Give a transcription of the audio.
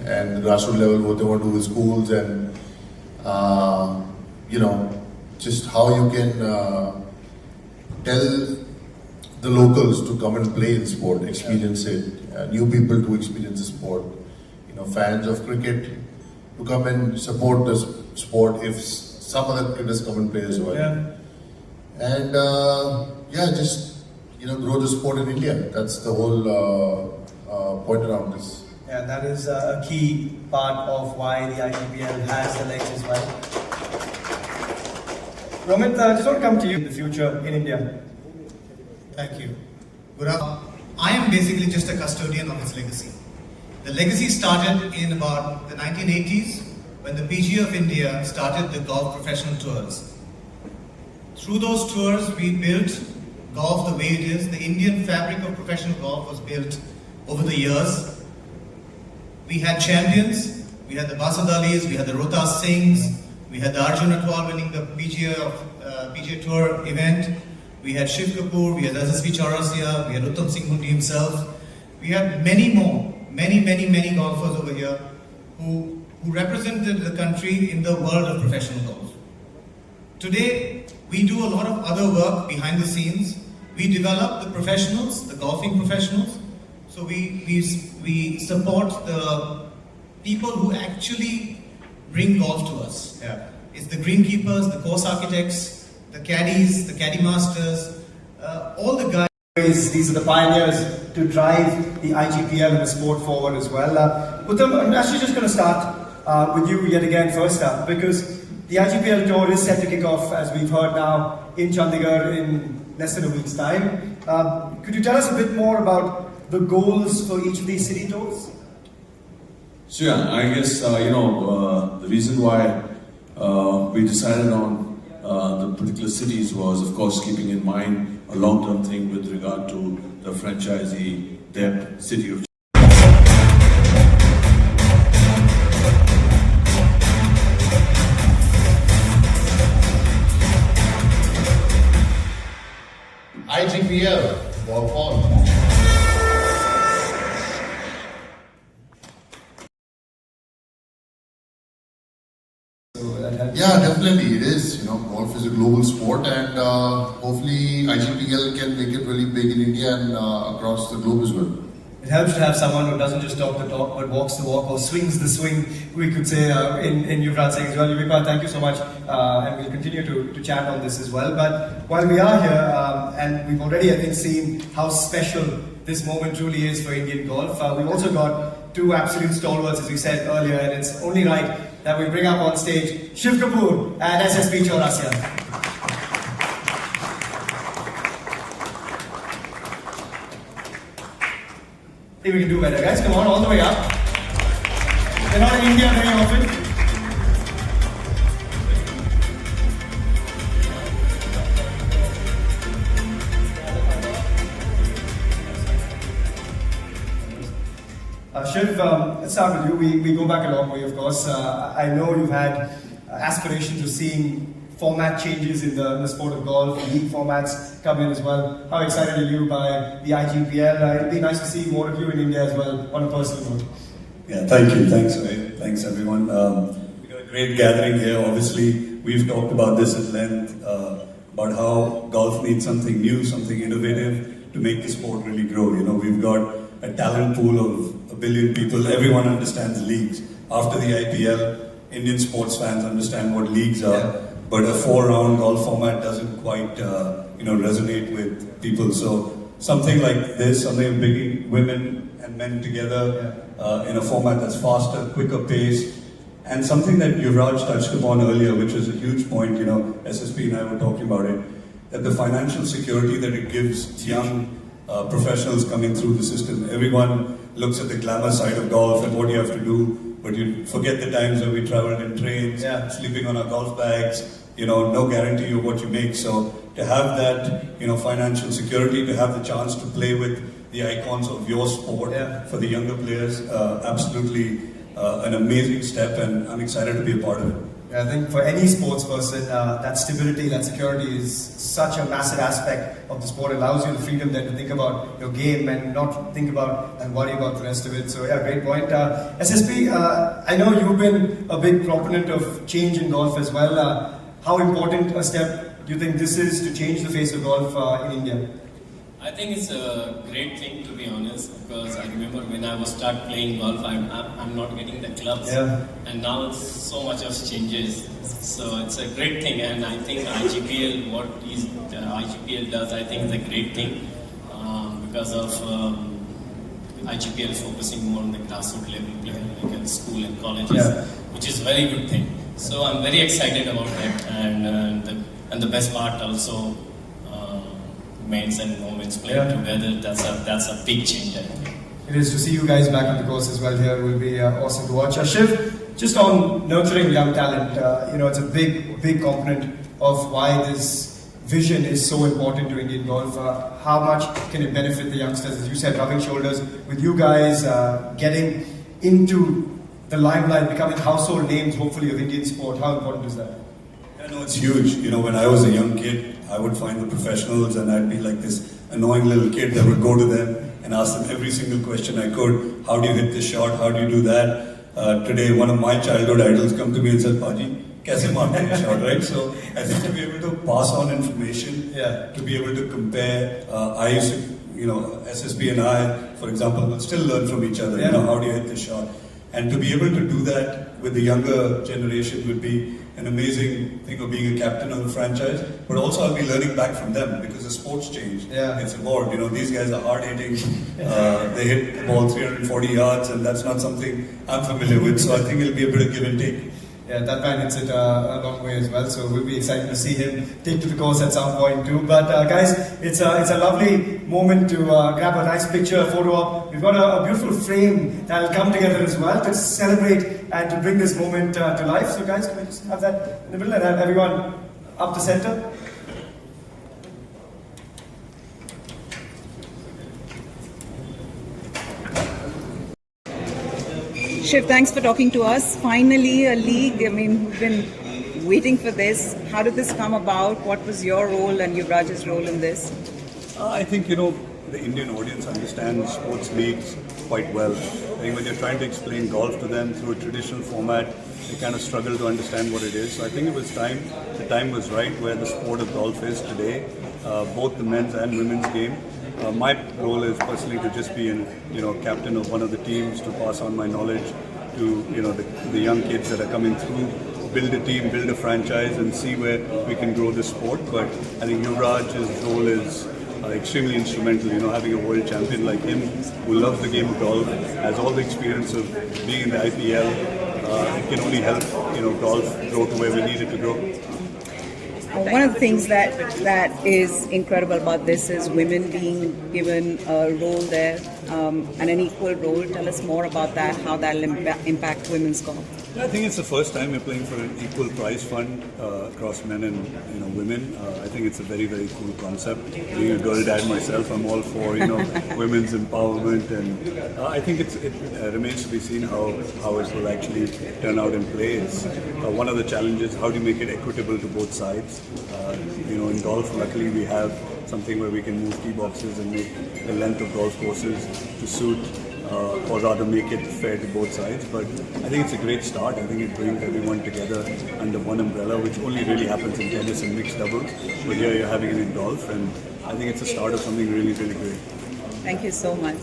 and grassroots level, what they want to do with schools, and just how you can tell the locals to come and play in sport, experience it, new people to experience the sport, fans of cricket to come and support the sport if some other cricketers come and play as well. And just grow the sport in India. That's the whole point around this. Yeah, that is a key part of why the IGPL has the legs as well. Romit, I just want to come to you in the future in India. Thank you. I am basically just a custodian of its legacy. The legacy started in about the 1980s when the PGA of India started the golf professional tours. Through those tours, we built golf the way it is. The Indian fabric of professional golf was built over the years. We had champions, we had the Basad Alis, we had the Rohtas Singhs, we had the Arjun Atwal winning the PGA Tour event. We had Shiv Kapoor, we had Yashasvi Chaurasia, we had Uttam Singh Hundi himself. We had many more, many golfers over here who represented the country in the world of professional golf. Today, we do a lot of other work behind the scenes. We develop the professionals, the golfing professionals. So we support the people who actually bring golf to us. It's the greenkeepers, the course architects, the caddies, the caddy masters, all the guys. These are the pioneers to drive the IGPL and the sport forward as well. Uttam, I'm actually just going to start with you yet again first up, because the IGPL Tour is set to kick off, as we've heard now, in Chandigarh in less than a week's time. Could you tell us a bit more about the goals for each of these city tours? So yeah, I guess the reason why we decided on the particular cities was, of course, keeping in mind a long-term thing with regard to the franchisee debt city of IGPL, golf on. Yeah, definitely it is. Golf is a global sport, and hopefully IGPL can make it really big in India and across the globe as well. It helps to have someone who doesn't just talk the talk but walks the walk or swings the swing, we could say, in Yuvraj Singh as well. Yuvraj, thank you so much, and we'll continue to chat on this as well. But while we are here, and we've already, I think, seen how special this moment truly is for Indian golf, we've also got two absolute stalwarts, as we said earlier, and it's only right that we bring up on stage Shiv Kapoor and Yashasvi Chaurasia. I think we can do better, guys. Come on, all the way up. They're not in India very often. Shiv, let's start with you. We go back a long way, of course. I know you've had aspirations of seeing format changes in the sport of golf, league formats come in as well. How excited are you by the IGPL? It'd be nice to see more of you in India as well, on a personal note. Yeah, thank you. Thanks, Ray. Thanks, everyone. We've got a great gathering here. Obviously, we've talked about this at length, about how golf needs something new, something innovative to make the sport really grow. We've got a talent pool of 1 billion people. Everyone understands leagues. After the IPL, Indian sports fans understand what leagues are, but a 4-round golf format doesn't quite, resonate with people. So something like this, something bringing women and men together in a format that's faster, quicker pace, and something that Yuvraj touched upon earlier, which was a huge point. SSP and I were talking about it, that the financial security that it gives young professionals coming through the system. Everyone looks at the glamour side of golf and what you have to do, but you forget the times when we traveled in trains, sleeping on our golf bags, no guarantee of what you make. So to have that, financial security, to have the chance to play with the icons of your sport for the younger players, absolutely an amazing step, and I'm excited to be a part of it. I think for any sports person, that stability, that security is such a massive aspect of the sport. It allows you the freedom then to think about your game and not think about and worry about the rest of it. So yeah, great point. SSP, I know you've been a big proponent of change in golf as well. How important a step do you think this is to change the face of golf in India? I think it's a great thing, to be honest, because I remember when I was start playing golf, I'm not getting the clubs, and now it's so much of changes. So it's a great thing, and I think IGPL, what is IGPL does, I think is a great thing because of IGPL is focusing more on the grassroots level player, like at school and colleges, which is a very good thing. So I'm very excited about that, and the best part also. Men's and women's playing together, that's a big change, I think. It is. To see you guys back on the course as well here will be awesome to watch. Shiv, just on nurturing young talent, it's a big component of why this vision is so important to Indian golf. How much can it benefit the youngsters? As you said, rubbing shoulders with you guys, getting into the limelight, becoming household names, hopefully, of Indian sport. How important is that? Yeah, no, it's huge. When I was a young kid, I would find the professionals and I'd be like this annoying little kid that would go to them and ask them every single question I could. How do you hit this shot? How do you do that? Today, one of my childhood idols come to me and said, Paji, kaise maarte hai shot, right? So I think to be able to pass on information, to be able to compare, I used to, SSP and I, for example, will still learn from each other. How do you hit this shot? And to be able to do that with the younger generation would be an amazing thing of being a captain of a franchise, but also I'll be learning back from them because the sport's changed. It's evolved. These guys are hard hitting. They hit the ball 340 yards, and that's not something I'm familiar with. So I think it'll be a bit of give and take. Yeah, that man hits it a long way as well. So we'll be excited to see him take to the course at some point too. But guys, it's a lovely moment to grab a nice picture, a photo op. We've got a beautiful frame that'll come together as well to celebrate and to bring this moment to life. So guys, can we just have that in the middle and have everyone up the center? Shiv, thanks for talking to us. Finally, a league. I mean, we've been waiting for this. How did this come about? What was your role and Yuvraj's role in this? I think, the Indian audience understands sports leagues quite well. I think when you're trying to explain golf to them through a traditional format, they kind of struggle to understand what it is. So I think it was time, the time was right where the sport of golf is today, both the men's and women's game. My role is personally to just be captain of one of the teams, to pass on my knowledge to the young kids that are coming through, build a team, build a franchise, and see where we can grow the sport. But I think Yuvraj's role is extremely instrumental. Having a world champion like him who loves the game of golf, has all the experience of being in the IPL, it can only help golf grow to where we need it to grow. One of the things that is incredible about this is women being given a role there and an equal role. Tell us more about that, how that will impact women's golf. I think it's the first time we're playing for an equal prize fund across men and women. I think it's a very, very cool concept. Being a girl dad myself, I'm all for women's empowerment, and I think it remains to be seen how it will actually turn out in play. It's one of the challenges: how do you make it equitable to both sides? In golf, luckily we have something where we can move tee boxes and make the length of golf courses to suit. Or rather make it fair to both sides. But I think it's a great start. I think it brings everyone together under one umbrella, which only really happens in tennis and mixed doubles. But here you're having it in golf, and I think it's a start of something really, really great. Thank you so much.